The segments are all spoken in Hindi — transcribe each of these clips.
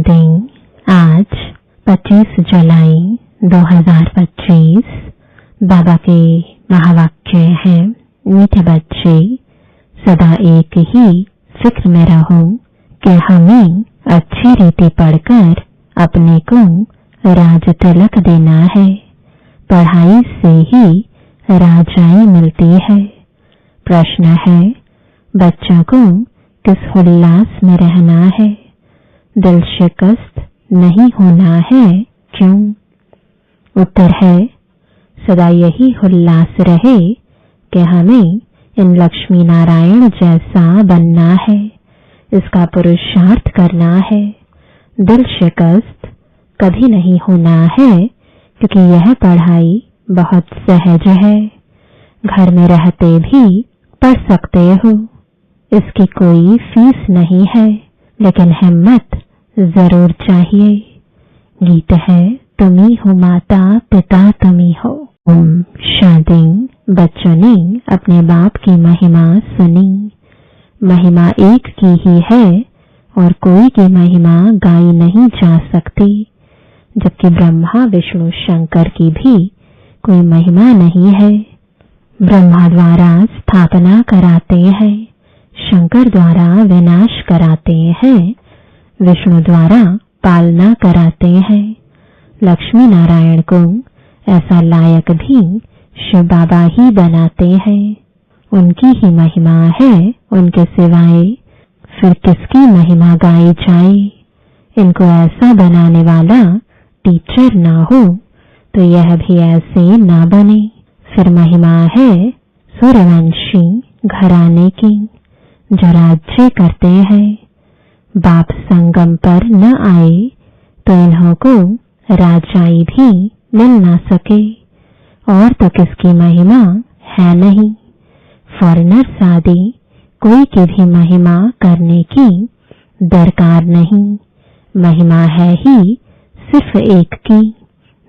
शांति। आज 25 जुलाई 2025 बाबा के महावाक्य हैं, मीठे बच्चे सदा एक ही फिक्र में रहो कि हमें अच्छी रीति पढ़कर अपने को राज तिलक देना है। पढ़ाई से ही राजाई मिलती है। प्रश्न है, बच्चों को किस उल्लास में रहना है? दिल शिकस्त नहीं होना है, क्यों? उत्तर है, सदा यही उल्लास रहे कि हमें इन लक्ष्मी नारायण जैसा बनना है, इसका पुरुषार्थ करना है। दिल शिकस्त कभी नहीं होना है, क्योंकि यह पढ़ाई बहुत सहज है। घर में रहते भी पढ़ सकते हो, इसकी कोई फीस नहीं है, लेकिन हिम्मत जरूर चाहिए। गीत है, तुम्ही हो माता पिता तुम्ही हो। ओम शांति। बच्चों ने अपने बाप की महिमा सुनी। महिमा एक की ही है और कोई की महिमा गाई नहीं जा सकती, जबकि ब्रह्मा विष्णु शंकर की भी कोई महिमा नहीं है। ब्रह्मा द्वारा स्थापना कराते हैं, शंकर द्वारा विनाश कराते हैं, विष्णु द्वारा पालना कराते हैं। लक्ष्मी नारायण को ऐसा लायक भी शिव बाबा ही बनाते हैं। उनकी ही महिमा है, उनके सिवाय फिर किसकी महिमा गाई जाए? इनको ऐसा बनाने वाला टीचर ना हो तो यह भी ऐसे ना बने। फिर महिमा है सूर्यवंशी घराने की, जो राज्य करते हैं। बाप संगम पर न आए तो इन्हों को राजाई भी मिल ना सके, और तो किसकी महिमा है नहीं। फॉरेनर्स आदि कोई की भी महिमा करने की दरकार नहीं। महिमा है ही सिर्फ एक की,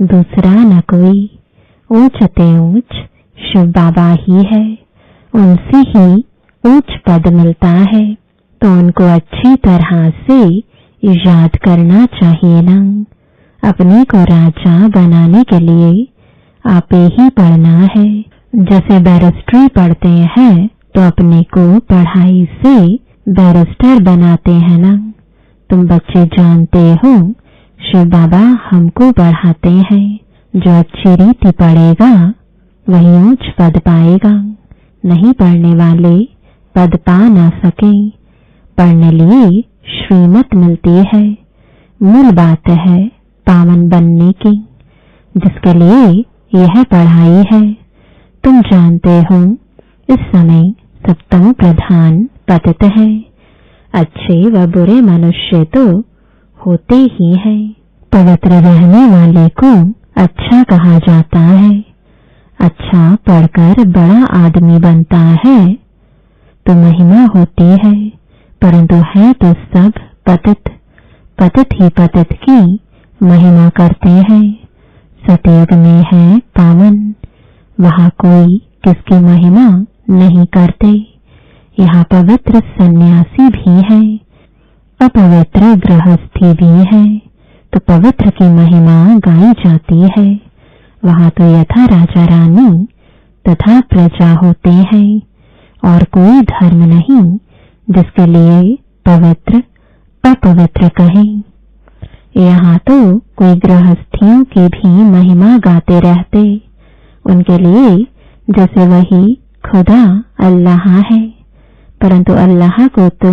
दूसरा न कोई। ऊंच ते ऊंच शिव बाबा ही है, उनसे ही ऊंच पद मिलता है, तो उनको अच्छी तरह से याद करना चाहिए ना। अपने को राजा बनाने के लिए आपे ही पढ़ना है। जैसे बैरिस्ट्री पढ़ते हैं तो अपने को पढ़ाई से बैरिस्टर बनाते हैं ना। तुम बच्चे जानते हो, शिव बाबा हमको पढ़ाते हैं। जो अच्छी रीति पढ़ेगा वही ऊंच पद पाएगा। नहीं पढ़ने वाले पद पा ना सके। पढ़ने लिए श्रीमत मिलती है। मूल बात है पावन बनने की, जिसके लिए यह पढ़ाई है। तुम जानते हो, इस समय सप्तम प्रधान पतित है। अच्छे व बुरे मनुष्य तो होते ही हैं। पवित्र रहने वाले को अच्छा कहा जाता है। अच्छा पढ़कर बड़ा आदमी बनता है तो महिमा होती है, परंतु है तो सब पतित। पतित ही पतित की महिमा करते हैं। सतयुग में है पावन, वहाँ कोई किसकी महिमा नहीं करते। यहाँ पवित्र सन्यासी भी है, अपवित्र गृहस्थी भी है, तो पवित्र की महिमा गाई जाती है। वहाँ तो यथा राजा रानी तथा प्रजा होते हैं, और कोई धर्म नहीं जिसके लिए पवित्र अपवित्र कहें। यहाँ तो कोई गृहस्थियों की भी महिमा गाते रहते। उनके लिए जैसे वही खुदा अल्लाह है, परंतु अल्लाह को तो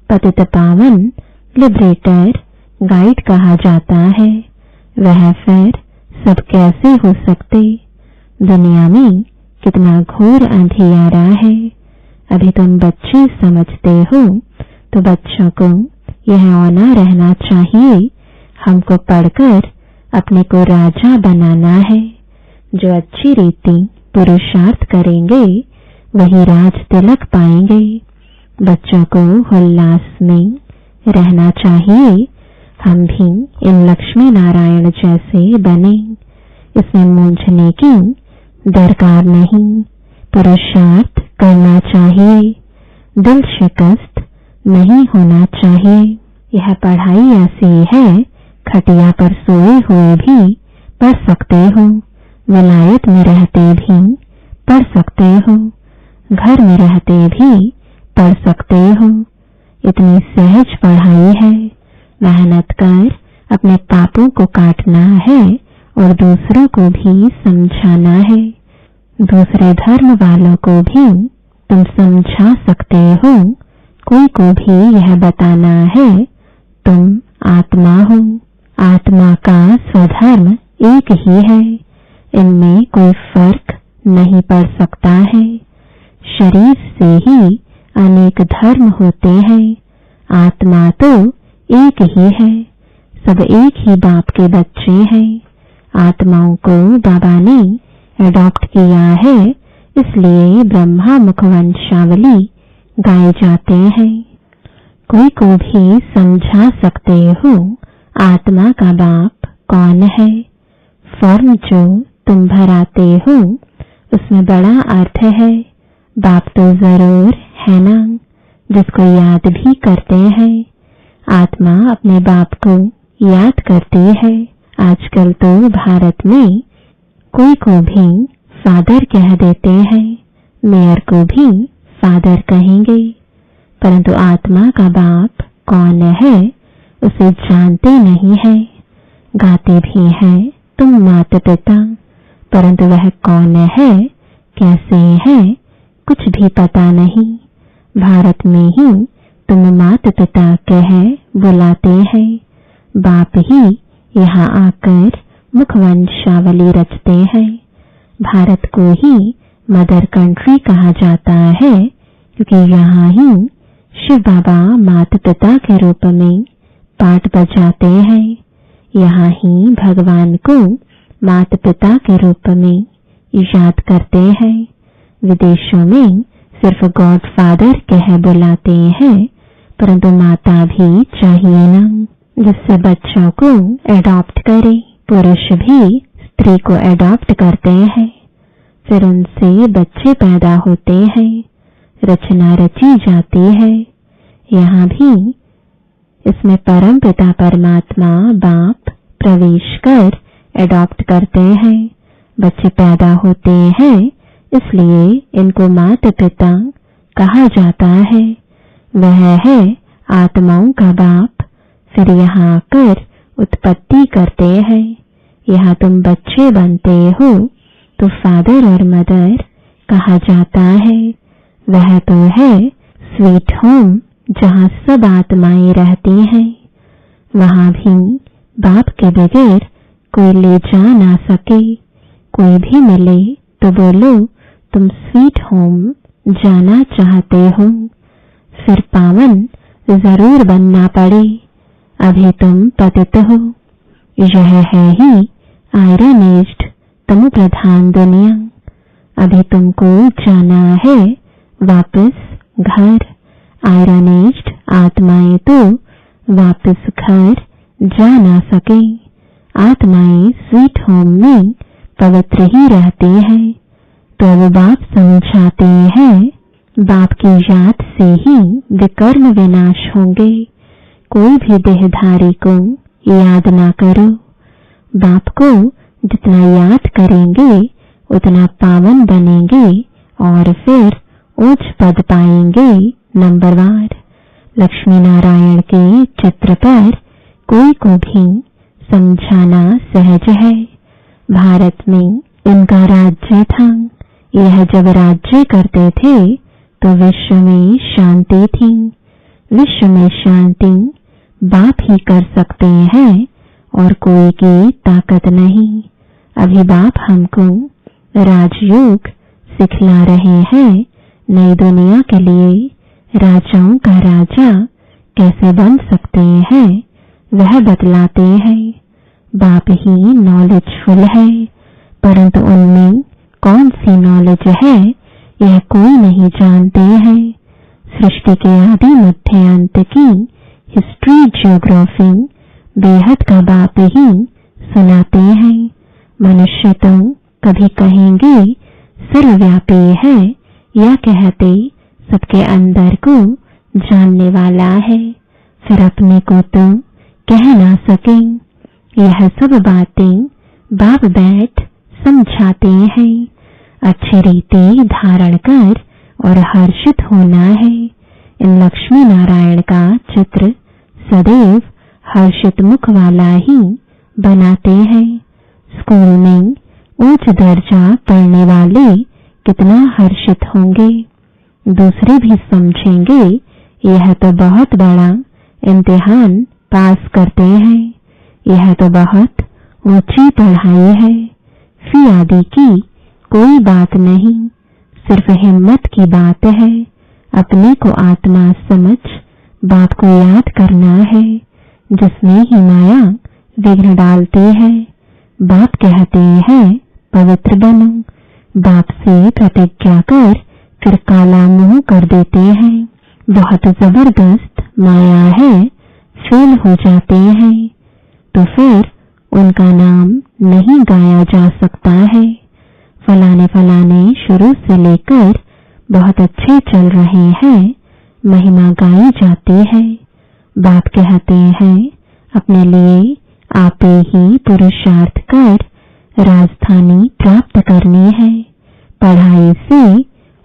पतित पावन लिबरेटर गाइड कहा जाता है। वह फिर सब कैसे हो सकते? दुनिया में कितना घोर अंधियारा है। अभी तुम बच्चे समझते हो, तो बच्चों को यह होना रहना चाहिए, हमको पढ़कर अपने को राजा बनाना है। जो अच्छी रीति पुरुषार्थ करेंगे वही राज तिलक पाएंगे। बच्चों को उल्लास में रहना चाहिए। हम भी इन लक्ष्मी नारायण जैसे बने। इसमें मूंझने की दरकार नहीं। पुरुषार्थ करना चाहिए। दिल शिकस्त नहीं होना चाहिए। यह पढ़ाई ऐसी है, खटिया पर सोए हुए भी पढ़ सकते हो, विलायत में रहते भी पढ़ सकते हो, घर में रहते भी पढ़ सकते हो। इतनी सहज पढ़ाई है। मेहनत कर अपने पापों को काटना है और दूसरों को भी समझाना है। दूसरे धर्म वालों को भी तुम समझा सकते हो। कोई को भी यह बताना है तुम आत्मा हो। आत्मा का स्वधर्म एक ही है, इनमें कोई फर्क नहीं पड़ सकता है। शरीर से ही अनेक धर्म होते हैं, आत्मा तो एक ही है। सब एक ही बाप के बच्चे हैं। आत्माओं को बाबा ने अडॉप्ट किया है, इसलिए ब्रह्मा मुखवंशावली गाए जाते हैं। कोई को भी समझा सकते हो आत्मा का बाप कौन है। फॉर्म जो तुम भराते हो उसमें बड़ा अर्थ है। बाप तो जरूर है ना, जिसको याद भी करते हैं। आत्मा अपने बाप को याद करती है। आजकल तो भारत में कोई को भी फादर कह देते हैं, मेयर को भी फादर कहेंगे, परंतु आत्मा का बाप कौन है उसे जानते नहीं है। गाते भी हैं तुम माता पिता, परंतु वह कौन है, कैसे है, कुछ भी पता नहीं। भारत में ही तुम माता पिता कह बुलाते हैं, बाप ही यहाँ आकर मुखवंशावली रचते हैं। भारत को ही मदर कंट्री कहा जाता है, क्योंकि यहाँ ही शिव बाबा माता पिता के रूप में पाठ बजाते हैं। यहाँ ही भगवान को माता पिता के रूप में याद करते हैं। विदेशों में सिर्फ गॉड फादर कह बुलाते हैं, परंतु माता भी चाहिए ना, जिससे बच्चों को एडॉप्ट करे। पुरुष भी स्त्री को एडॉप्ट करते हैं, फिर उनसे बच्चे पैदा होते हैं, रचना रची जाती है। यहाँ भी इसमें परम पिता परमात्मा बाप प्रवेश कर एडॉप्ट करते हैं। बच्चे पैदा होते हैं, इसलिए इनको माता पिता कहा जाता है। वह है आत्माओं का बाप। फिर यहाँ आकर उत्पत्ति करते हैं। यहाँ तुम बच्चे बनते हो तो फादर और मदर कहा जाता है। वह तो है स्वीट होम, जहाँ सब आत्माएं रहती हैं। वहाँ भी बाप के बगैर कोई ले जा ना सके। कोई भी मिले तो बोलो तुम स्वीट होम जाना चाहते हो, फिर पावन जरूर बनना पड़े। अभी तुम पतित हो। यह है ही आयरन एज्ड तमो प्रधान दुनिया। अभी तुमको जाना है वापस घर। आयरन एज्ड आत्माएं तो वापस घर जा ना सके। आत्माएं स्वीट होम में पवित्र ही रहती हैं। तो वो बाप समझाते हैं, बाप की याद से ही विकर्म विनाश होंगे। कोई भी देहधारी को याद ना करो। बाप को जितना याद करेंगे उतना पावन बनेंगे और फिर उच्च पद पाएंगे नंबरवार। लक्ष्मी नारायण के चित्र पर कोई को भी समझाना सहज है। भारत में इनका राज्य था। यह जब राज्य करते थे तो विश्व में शांति थी। विश्व में शांति बाप ही कर सकते हैं और कोई की ताकत नहीं। अभी बाप हमको राजयोग सिखला रहे हैं। नई दुनिया के लिए राजाओं का राजा कैसे बन सकते हैं वह बतलाते हैं। बाप ही नॉलेजफुल है, परंतु उनमें कौन सी नॉलेज है यह कोई नहीं जानते हैं। सृष्टि के आदि मध्य अंत की हिस्ट्री ज्योग्राफी बेहद का बाप ही सुनाते हैं। मनुष्य तो कभी कहेंगे सर्वव्यापी है या कहते सबके अंदर को जानने वाला है। फिर अपने को तो कह ना सके। यह सब बातें बाप बैठ समझाते हैं। अच्छी रीति धारण कर और हर्षित होना है। इन लक्ष्मी नारायण का चित्र सदैव हर्षित मुख वाला ही बनाते हैं। स्कूल में उच्च दर्जा पढ़ने वाले कितना हर्षित होंगे। दूसरे भी समझेंगे यह तो बहुत बड़ा इम्तिहान पास करते हैं। यह तो बहुत ऊंची पढ़ाई है। फी आदि की कोई बात नहीं, सिर्फ हिम्मत की बात है। अपने को आत्मा समझ बाप को याद करना है, जिसमें ही माया विघ्न डालती है। बाप कहते हैं पवित्र बनो। बाप से प्रतिज्ञा कर फिर काला मुंह कर देते हैं। बहुत जबरदस्त माया है, फेल हो जाते हैं तो फिर उनका नाम नहीं गाया जा सकता है। फलाने फलाने शुरू से लेकर बहुत अच्छे चल रहे हैं, महिमा गाई जाती है। बाप कहते हैं अपने लिए आपे ही पुरुषार्थ कर राजधानी प्राप्त करनी है। पढ़ाई से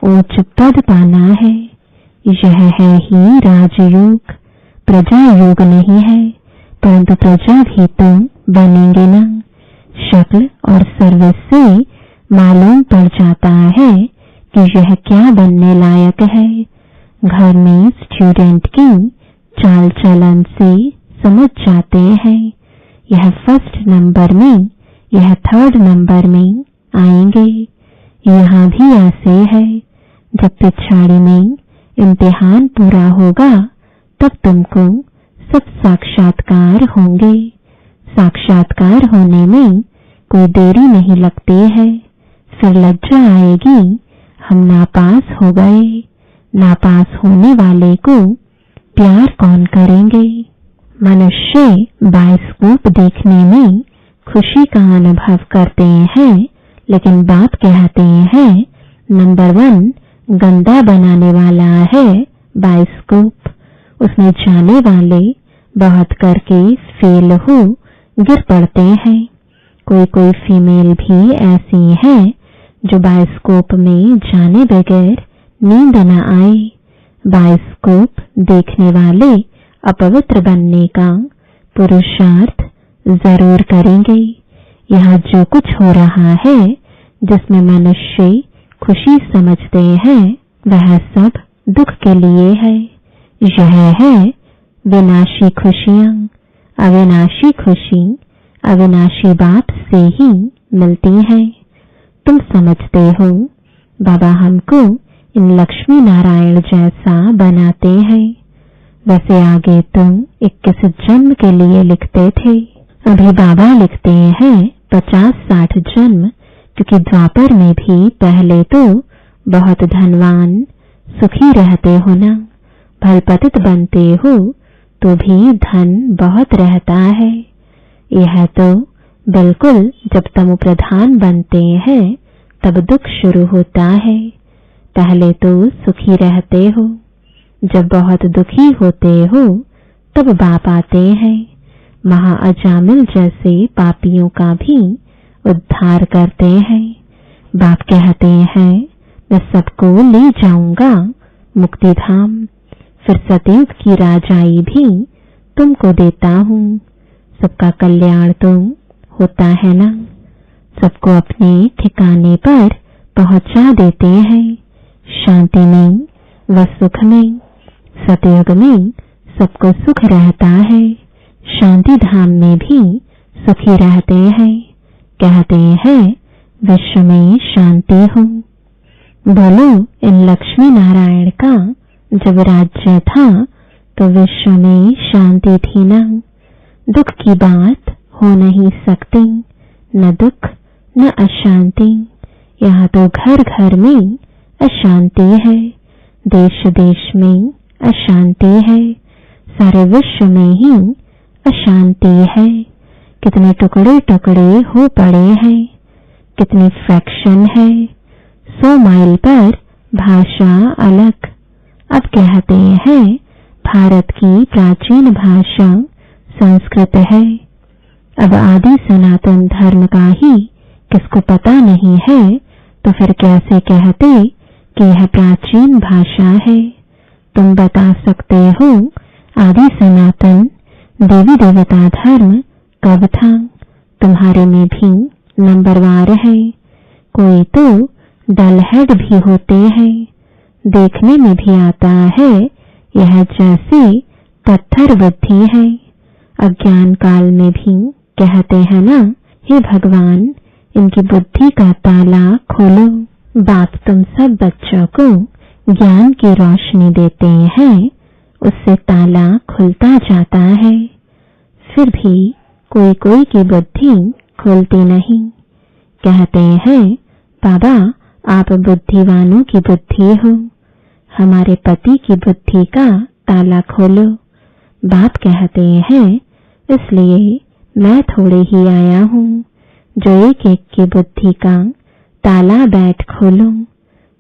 उच्च पद पाना है। यह है ही राजयोग, प्रजा योग नहीं है, परंतु प्रजा भी तो बनेंगे ना। शक्ल और सर्विस से मालूम पड़ जाता है कि यह क्या बनने लायक है। घर में स्टूडेंट की चाल चलन से समझ जाते हैं यह फर्स्ट नंबर में, यह थर्ड नंबर में आएंगे। यहाँ भी ऐसे है, जब पिछाड़ी में इम्तिहान पूरा होगा तब तुमको सब साक्षात्कार होंगे। साक्षात्कार होने में कोई देरी नहीं लगती है। फिर लज्जा आएगी, हम नापास हो गए। नापास होने वाले को प्यार कौन करेंगे। मनुष्य बायोस्कोप देखने में खुशी का अनुभव करते हैं, लेकिन बाप कहते हैं नंबर 1 गंदा बनाने वाला है बायोस्कोप। उसमें जाने वाले बहुत करके फेल हो गिर पड़ते हैं। कोई कोई फीमेल भी ऐसी है जो बायोस्कोप में जाने बगैर नींद न आए। बायोस्कोप देखने वाले अपवित्र बनने का पुरुषार्थ जरूर करेंगे। यहाँ जो कुछ हो रहा है जिसमें मनुष्य खुशी समझते हैं वह सब दुख के लिए है। यह है विनाशी खुशियां। अविनाशी खुशी अविनाशी बाप से ही मिलती है। तुम समझते हो बाबा हमको इन लक्ष्मी नारायण जैसा बनाते हैं। वैसे आगे तुम 21 जन्म के लिए लिखते थे, अभी बाबा लिखते हैं 50-60 जन्म, क्योंकि द्वापर में भी पहले तो बहुत धनवान सुखी रहते हो ना। भलपतित बनते हो तो भी धन बहुत रहता है। यह तो बिल्कुल जब तमो प्रधान बनते हैं तब दुख शुरू होता है। पहले तो सुखी रहते हो, जब बहुत दुखी होते हो तब बाप आते हैं। महाअजामिल जैसे पापियों का भी उद्धार करते हैं। बाप कहते हैं मैं सबको ले जाऊंगा मुक्ति धाम। फिर सतयुग की राजाई भी तुमको देता हूँ। सबका कल्याण तो होता है ना। सबको अपने ठिकाने पर पहुंचा देते हैं। शांति में व सुख में, सतयुग में सबको सुख रहता है। शांति धाम में भी सुखी रहते हैं। कहते हैं विश्व में शांति हो। बोलो इन लक्ष्मी नारायण का जब राज्य था तो विश्व में शांति थी ना। दुख की बात हो नहीं सकती, न दुख न अशांति। यहाँ तो घर घर में अशांति है, देश देश में अशांति है, सारे विश्व में ही अशांति है। कितने टुकड़े टुकड़े हो पड़े हैं, कितनी फ्रैक्शन है। 100 माइल पर भाषा अलग। अब कहते हैं भारत की प्राचीन भाषा संस्कृत है। अब आदि सनातन धर्म का ही किसको पता नहीं है तो फिर कैसे कहते कि यह प्राचीन भाषा है। तुम बता सकते हो आदि सनातन देवी देवता धर्म कब था? तुम्हारे में भी नंबरवार है। कोई तो डल हेड भी होते हैं। देखने में भी आता है यह जैसे पत्थर बुद्धि है। अज्ञान काल में भी कहते हैं ना, हे भगवान इनकी बुद्धि का ताला खोलो। बाप तुम सब बच्चों को ज्ञान की रोशनी देते हैं, उससे ताला खुलता जाता है। फिर भी कोई कोई की बुद्धि खुलती नहीं। कहते हैं बाबा आप बुद्धिवानों की बुद्धि हो, हमारे पति की बुद्धि का ताला खोलो। बाप कहते हैं इसलिए मैं थोड़े ही आया हूँ जो एक एक की बुद्धि का ताला बैठ खोलूं।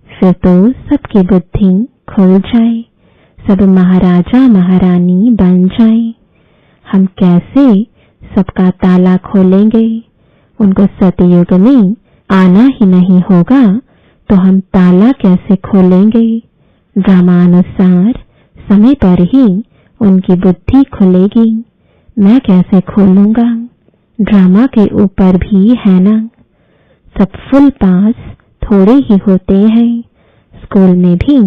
फिर तो सबकी बुद्धि खुल जाए, सब महाराजा महारानी बन जाए। हम कैसे सबका ताला खोलेंगे? उनको सतयुग में आना ही नहीं होगा तो हम ताला कैसे खोलेंगे? ड्रामानुसार समय पर ही उनकी बुद्धि खुलेगी। मैं कैसे खोलूंगा? ड्रामा के ऊपर भी है ना, सब फुल पास थोड़े ही होते हैं। स्कूल में भी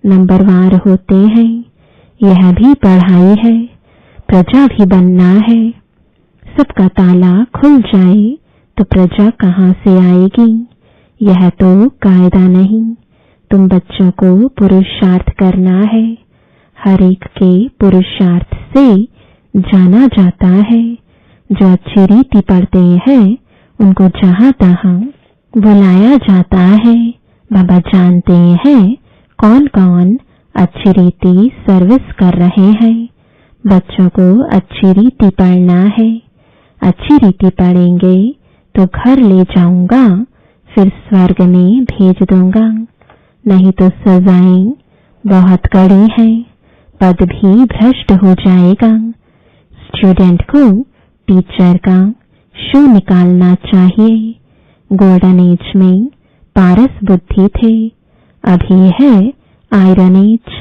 नंबरवार होते हैं। यह भी पढ़ाई है, प्रजा भी बनना है। सबका ताला खुल जाए तो प्रजा कहाँ से आएगी? यह तो कायदा नहीं। तुम बच्चों को पुरुषार्थ करना है। हर एक के पुरुषार्थ से जाना जाता है। जो अच्छी रीति पढ़ते हैं उनको जहाँ तहाँ बुलाया जाता है। बाबा जानते हैं कौन कौन अच्छी रीति सर्विस कर रहे हैं। बच्चों को अच्छी रीति पढ़ना है। अच्छी रीति पढ़ेंगे तो घर ले जाऊंगा, फिर स्वर्ग में भेज दूंगा। नहीं तो सजाएं बहुत कड़ी है, पद भी भ्रष्ट हो जाएगा। स्टूडेंट को टीचर का शू निकालना चाहिए। गोल्डन एज में पारस बुद्धि थे, अभी है आयरन एज,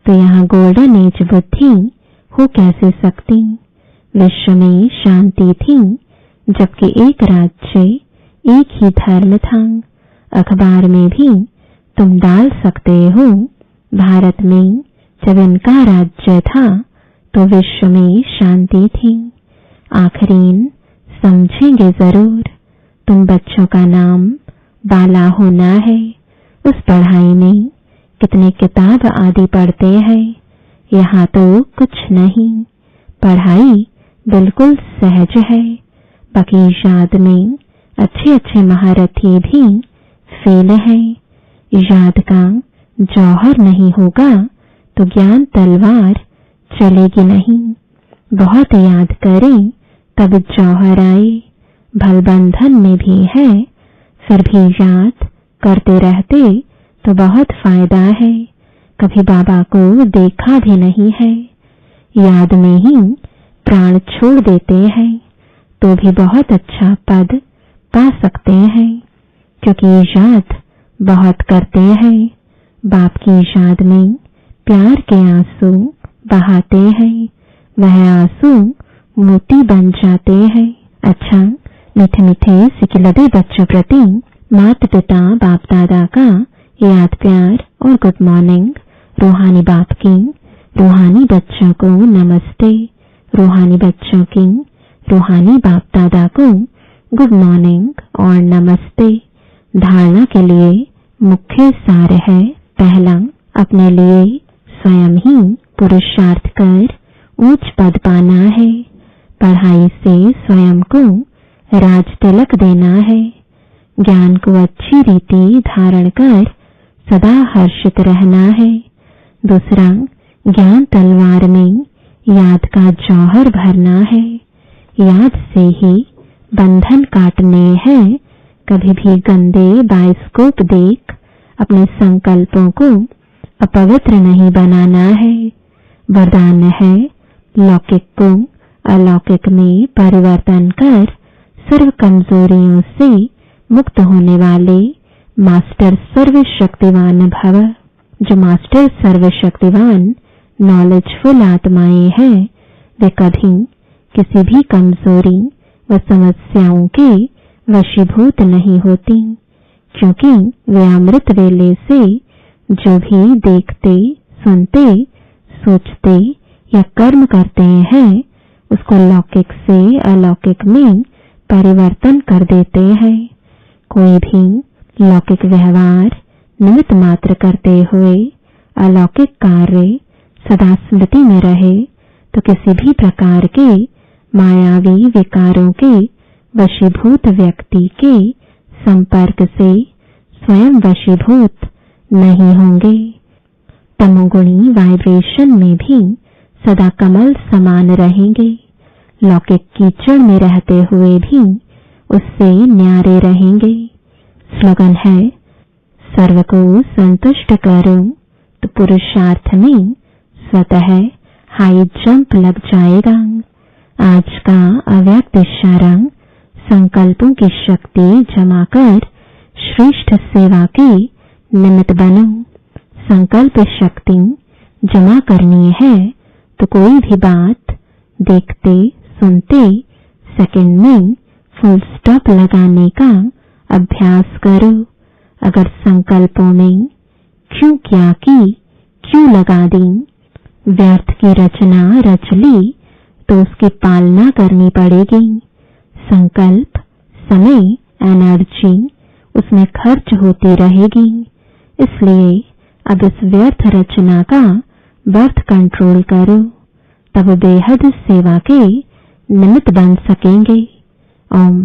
तो यहाँ गोल्डन एज बुद्धि हो कैसे सकती? विश्व में शांति थी जबकि एक राज्य एक ही धर्म था। अखबार में भी तुम डाल सकते हो, भारत में जब इनका राज्य था तो विश्व में शांति थी। आखिरीन समझेंगे जरूर। तुम बच्चों का नाम बाला होना है। उस पढ़ाई में कितने किताब आदि पढ़ते हैं, यहाँ तो कुछ नहीं। पढ़ाई बिल्कुल सहज है। बाकी याद में अच्छे अच्छे महारथी भी फेल है। याद का जौहर नहीं होगा तो ज्ञान तलवार चलेगी नहीं। बहुत याद करें तब जौहर आए। भलबंधन में भी है, फिर भी याद करते रहते तो बहुत फायदा है। कभी बाबा को देखा भी नहीं है, याद में ही प्राण छोड़ देते हैं तो भी बहुत अच्छा पद पा सकते हैं, क्योंकि याद बहुत करते हैं। बाप की याद में प्यार के आंसू बहाते हैं, वह आंसू मोती बन जाते हैं। अच्छा, मीठे मीठे सिकिलदे बच्चों प्रति माता पिता बाप दादा का याद प्यार और गुड मॉर्निंग। रूहानी बाप की रूहानी बच्चों को नमस्ते। रूहानी बच्चों की रूहानी बाप दादा को गुड मॉर्निंग और नमस्ते। धारणा के लिए मुख्य सार है, पहला, अपने लिए स्वयं ही पुरुषार्थ कर उच्च पद पाना है। पढ़ाई से स्वयं को राज तिलक देना है। ज्ञान को अच्छी रीति धारण कर सदा हर्षित रहना है। दूसरा, ज्ञान तलवार में याद का जौहर भरना है। याद से ही बंधन काटने हैं। कभी भी गंदे बायोस्कोप देख अपने संकल्पों को अपवित्र नहीं बनाना है। वरदान है लौकिक को अलौकिक में परिवर्तन कर सर्व कमजोरियों से मुक्त होने वाले मास्टर सर्वशक्तिवान भव। जो मास्टर सर्वशक्तिवान नॉलेजफुल आत्माएं हैं वे कभी किसी भी कमजोरी व समस्याओं के वशीभूत नहीं होती, क्योंकि वे अमृत वेले से जो भी देखते, सुनते, सोचते या कर्म करते हैं उसको लौकिक से अलौकिक में परिवर्तन कर देते हैं। कोई भी लौकिक व्यवहार निमित्त मात्र करते हुए अलौकिक कार्य सदा स्मृति में रहे तो किसी भी प्रकार के मायावी विकारों के वशीभूत व्यक्ति के संपर्क से स्वयं वशीभूत नहीं होंगे। तमोगुणी वाइब्रेशन में भी सदा कमल समान रहेंगे। लौकिक कीचड़ में रहते हुए भी उससे न्यारे रहेंगे। स्लोगन है सर्व को संतुष्ट करो तो पुरुषार्थ में स्वतः हाई जंप लग जाएगा। आज का अव्यक्त इशारा संकल्पों की शक्ति जमा कर श्रेष्ठ सेवा के निमित्त बनो। संकल्प शक्ति जमा करनी है तो कोई भी बात देखते सुनते सेकंड में फुल स्टॉप लगाने का अभ्यास करो। अगर संकल्पों में क्यों क्या की, क्यों लगा दी, व्यर्थ की रचना रच ली तो उसकी पालना करनी पड़ेगी। संकल्प, समय, एनर्जी उसमें खर्च होती रहेगी। इसलिए अब इस व्यर्थ रचना का बर्थ कंट्रोल करो, तब बेहद सेवा के निमित्त बन सकेंगे। ओम